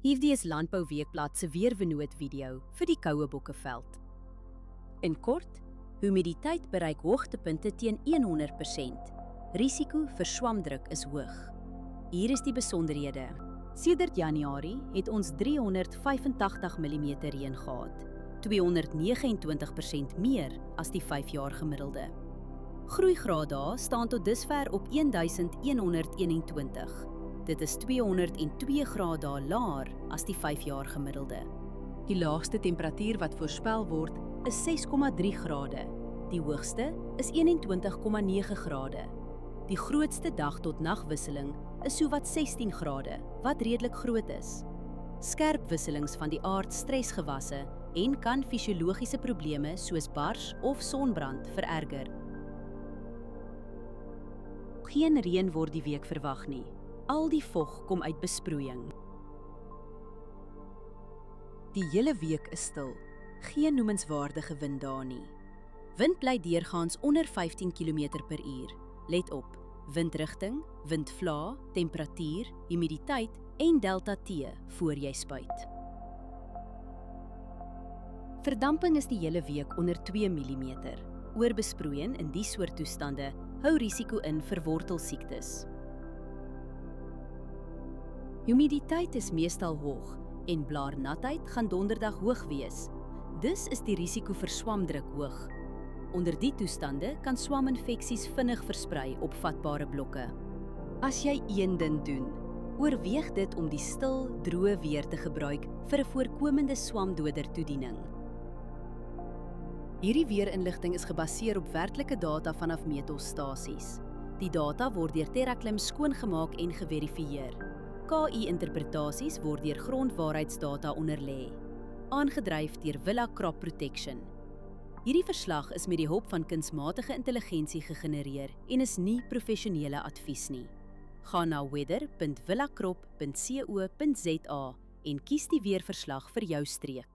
Hierdie is Landbou Weekblad se weervernoot video vir die koue Bokkeveld. In kort, humiditeit bereik hoogtepunte teen 100%. Risiko vir swamdruk is hoog. Hier is die besonderhede. Sedert Januarie het ons 385 mm reën gehad, 229% meer as die 5-jaar gemiddelde. Groeigraaddae staan tot dusver op 1121. Dit is 202 grade laer as die 5-jaar gemiddelde. Die laagste temperatuur wat voorspel word is 6,3 grade. Die hoogste is 21,9 grade. Die grootste dag tot nagwisseling is sowat 16 grade, wat redelik groot is. Skerp wisselings van die aard stresgewasse en kan fisiologiese probleme soos bars of sonbrand vererger. Geen reën word die week verwag nie. Al die vog kom uit besproeiing. Die hele week is stil. Geen noemenswaardige wind daar nie. Wind bly deurgaans onder 15 km/h. Let op: windrigting, windvlae, temperatuur, humiditeit en delta T voor jy spuit. Verdamping is die hele week onder 2 mm. Oorbesproeiing in die soort toestande hou risiko in vir wortelsiektes. Humiditeit is meestal hoog en blaarnatheid gaan donderdag hoog wees. Dus is die risiko vir swamdruk hoog. Onder die toestande kan swaminfeksies vinnig versprei op vatbare blokke. As jy een ding doen, oorweeg dit om die stil, droë weer te gebruik vir 'n voorkomende swamdoder toediening. Hierdie weerinligting is gebaseer op werklike data vanaf meetstasies. Die data word deur TerraClim skoongemaak en geverifieer. KI-interpretasies word deur grondwaarheidsdata onderlê, aangedryf deur Villa Crop Protection. Hierdie verslag is met die hulp van kunsmatige intelligensie gegenereer en is nie professionele advies nie. Gaan na weather.villacrop.co.za en kies die weerverslag vir jou streek.